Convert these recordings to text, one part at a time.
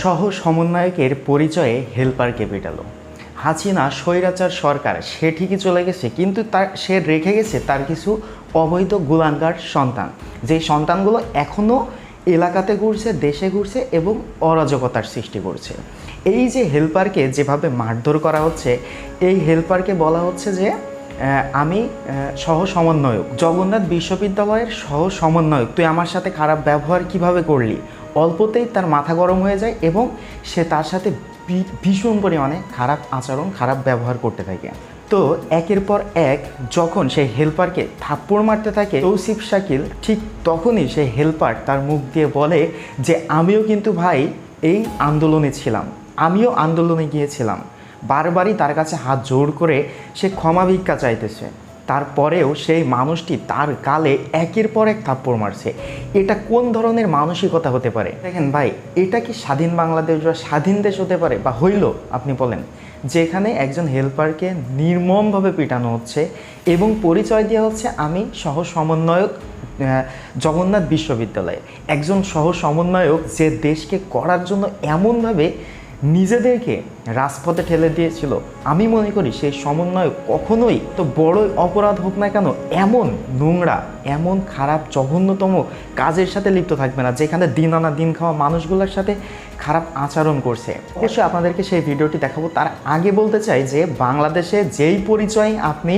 সহ সমন্বয়কের পরিচয়ে helper capital. Hasina স্বৈরাচার সরকার, সে ঠিকই চলে গেছে, কিন্তু সে রেখে গেছে তার কিছু অবৈধ গোলাঙ্গার সন্তান, যে সন্তানগুলো এখনও এলাকাতে ঘুরছে, দেশে ঘুরছে এবং অরাজকতার সৃষ্টি করছে। এই যে হেলপারকে যেভাবে মারধর করা হচ্ছে, এই হেলপারকে বলা হচ্ছে যে আমি সহ সমন্বয়ক, জগন্নাথ বিশ্ববিদ্যালয়ের সহ সমন্বয়ক, তুই আমার সাথে খারাপ ব্যবহার কিভাবে করলি। অল্পতেই তার মাথা গরম হয়ে যায় এবং সে তার সাথে ভীষণ পরিমাণে খারাপ আচরণ, খারাপ ব্যবহার করতে থাকে। তো একের পর এক যখন সেই হেলপারকে থাপ্পড় মারতে থাকে তৌসিফ শাকিল, ঠিক তখনই সেই হেলপার তার মুখ দিয়ে বলে যে আমিও কিন্তু ভাই এই আন্দোলনে ছিলাম, আমিও আন্দোলনে গিয়েছিলাম। বারবারই তার কাছে হাত জোড় করে সে ক্ষমা ভিক্ষা চাইতেছে, তারপরেও সেই মানুষটি তার গালে একের পর এক থাপ্পড় মারছে। এটা কোন ধরনের মানসিকতা হতে পারে? দেখেন ভাই, এটা কি স্বাধীন বাংলাদেশ বা স্বাধীন দেশ হতে পারে বা হইল? আপনি বলেন, যেখানে একজন হেলপারকে নির্মমভাবে পিটানো হচ্ছে এবং পরিচয় দেওয়া হচ্ছে আমি সহ সমন্বয়ক জগন্নাথ বিশ্ববিদ্যালয়ে, একজন সহ সমন্বয়ক যে দেশকে করার জন্য এমনভাবে নিজেদেরকে রাজপথে ঠেলে দিয়েছিল। আমি মনে করি সেই সমন্বয় কখনোই, তো বড়ই অপরাধ হোক না কেন, এমন নোংরা, এমন খারাপ জঘন্যতম কাজের সাথে লিপ্ত থাকবে না, যেখানে দিন আনা দিন খাওয়া মানুষগুলোর সাথে খারাপ আচরণ করছে। অবশ্যই আপনাদেরকে সেই ভিডিওটি দেখাবো। তার আগে বলতে চাই যে বাংলাদেশে যেই পরিচয় আপনি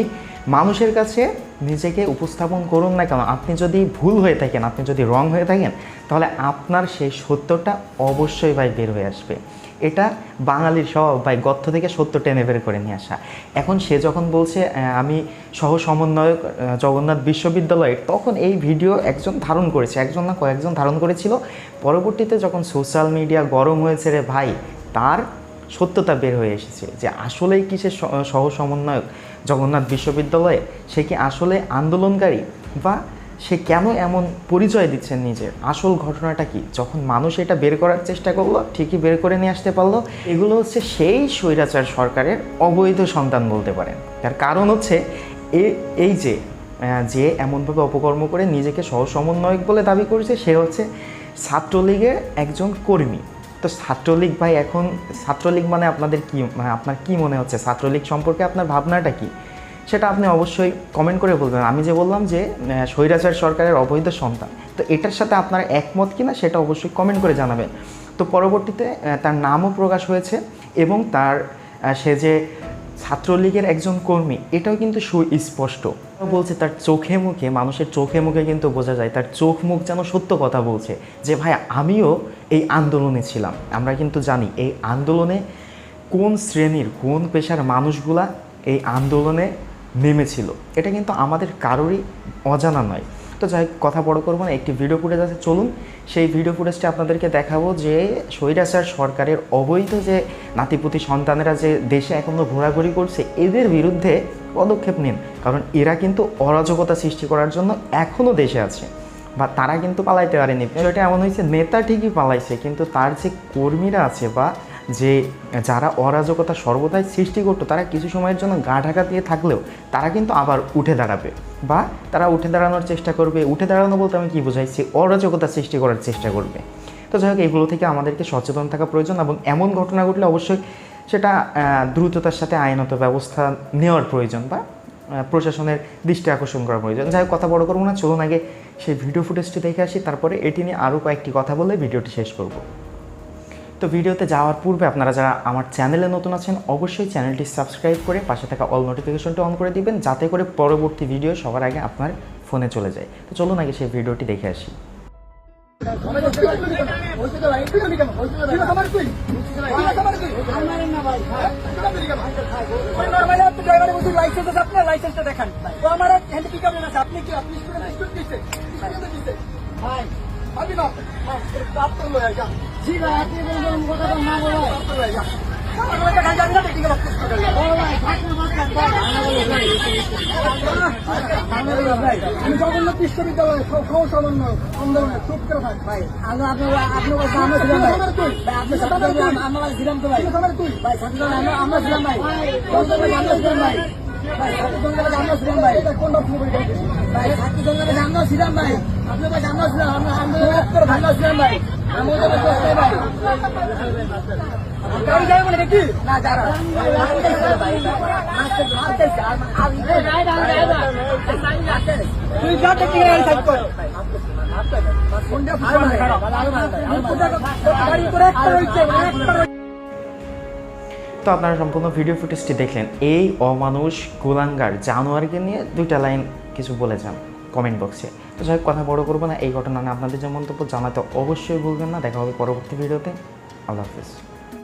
মানুষের কাছে নিজেকে উপস্থাপন করুন না কেন, আপনি যদি ভুল হয়ে থাকেন, আপনি যদি রং হয়ে থাকেন, তাহলে আপনার সেই সত্যটা অবশ্যই ভাই বের হয়ে আসবে। এটা বাঙালির স্বভাব ভাই, গর্ত থেকে সত্য টেনে বের করে নিয়ে আসা। এখন সে যখন বলছে আমি সহ সমন্বয়ক জগন্নাথ বিশ্ববিদ্যালয়ে, তখন এই ভিডিও একজন ধারণ করেছে, একজন না কয়েকজন ধারণ করেছিল। পরবর্তীতে যখন সোশ্যাল মিডিয়া গরম হয়েছে রে ভাই, তার সত্যতা বের হয়ে এসেছে যে আসলেই কি সে সহ সমন্বয়ক জগন্নাথ বিশ্ববিদ্যালয়ে, সে কি আসলে আন্দোলনকারী, বা সে কেন এমন পরিচয় দিচ্ছেন নিজের, আসল ঘটনাটা কি। যখন মানুষ এটা বের করার চেষ্টা করলো, ঠিকই বের করে নিয়ে আসতে পারলো। এগুলো হচ্ছে সেই স্বৈরাচার সরকারের অবৈধ সন্তান বলতে পারেন। তার কারণ হচ্ছে এই যে এমনভাবে অপকর্ম করে নিজেকে সহ সমন্বয়ক বলে দাবি করেছে, সে হচ্ছে ছাত্রলীগের একজন কর্মী। তো ছাত্রলীগ ভাই, এখন ছাত্রলীগ মানে আপনাদের কি, মানে আপনার কি মনে হচ্ছে ছাত্রলীগ সম্পর্কে, আপনার ভাবনাটা কি, সেটা আপনি অবশ্যই কমেন্ট করে বলবেন। আমি যে বললাম যে স্বৈরাচার সরকারের অবৈধ সন্তান, তো এটার সাথে আপনার একমত কিনা সেটা অবশ্যই কমেন্ট করে জানাবেন। তো পরবর্তীতে তার নামও প্রকাশ হয়েছে এবং সে যে ছাত্রলীগের একজন কর্মী, এটাও কিন্তু সুস্পষ্ট বলছে। তার চোখে মুখে, মানুষের চোখে মুখে কিন্তু বোঝা যায়, তার চোখ মুখ যেন সত্য কথা বলছে যে ভাই আমিও এই আন্দোলনে ছিলাম। আমরা কিন্তু জানি এই আন্দোলনে কোন শ্রেণীর, কোন পেশার মানুষগুলা এই আন্দোলনে নেমেছিল, এটা কিন্তু আমাদের কারোরই অজানা নয়। তো যাই কথা বড় করবো না, একটি ভিডিও ফুটেজ আছে, চলুন সেই ভিডিও ফুটেজটা আপনাদেরকে দেখাবো যে স্বৈরাচার সরকারের অবৈধ যে নাতিপুতি সন্তানেরা যে দেশে এখনও ঘোরাঘুরি করছে, এদের বিরুদ্ধে পদক্ষেপ নিন। কারণ এরা কিন্তু অরাজকতা সৃষ্টি করার জন্য এখনও দেশে আছে, বা তারা কিন্তু পালাইতে পারেনি। বিষয়টা এমন হয়েছে, নেতা ঠিকই পালাইছে, কিন্তু তার যে কর্মীরা আছে বা যে যারা অরাজকতা সর্বদাই সৃষ্টি করতো, তারা কিছু সময়ের জন্য গা ঢাকা দিয়ে থাকলেও তারা কিন্তু আবার উঠে দাঁড়াবে, বা তারা উঠে দাঁড়ানোর চেষ্টা করবে। উঠে দাঁড়ানো বলতে আমি কী বোঝাইছি, অরাজকতা সৃষ্টি করার চেষ্টা করবে। তো যাই হোক, এগুলো থেকে আমাদেরকে সচেতন থাকা প্রয়োজন এবং এমন ঘটনা ঘটলে অবশ্যই সেটা দ্রুততার সাথে আইনত ব্যবস্থা নেওয়ার প্রয়োজন, বা প্রশাসনের দৃষ্টি আকর্ষণ করা প্রয়োজন। যাই হোক কথা বড় করবো না, চলুন আগে সেই ভিডিও ফুটেজটি দেখে আসি, তারপরে এটি নিয়ে আরও কয়েকটি কথা বলে ভিডিওটি শেষ করব। তো ভিডিওতে যাওয়ার পূর্বে আপনারা যারা আমার চ্যানেলে নতুন আছেন, অবশ্যই চ্যানেলটি সাবস্ক্রাইব করে পাশে থাকা অল নোটিফিকেশনটি অন করে দিবেন, যাতে করে পরবর্তী ভিডিও সবার আগে আপনার ফোনে চলে যায়। তো চলুন আগে সেই ভিডিওটি দেখে আসি। আমি জগন্নাথ বিশ্ববিদ্যালয়ে সহ সমন্বয় আন্দোলনে চুপ করে থাক ভাই। আপনার ছিলাম তো ভাই, ভাই আমরা ছিলাম ভাই, আমরা ছিলাম ভাই, আমরা ছিলাম ভাই, কোনটা ভাই ছাত্র জঙ্গলে আমরা ছিলাম ভাই, আপনার কাছে আমরা ছিলাম, আমরা ছিলাম ভাই, আমাদের ভাই না যারা তুই যা থেকে তো আপনারা সম্পূর্ণ ভিডিও ফুটেজটি দেখলেন। এই অমানুষ কুলাঙ্গার জানোয়ারকে নিয়ে 2টা লাইন কিছু বলে যান কমেন্ট বক্সে। তো যাই হোক, কথা বড় করবো না, এই ঘটনা নিয়ে আপনাদের যে মন্তব্য জানাতে অবশ্যই ভুলবেন না। দেখা হবে পরবর্তী ভিডিওতে। আল্লাহ হাফিজ।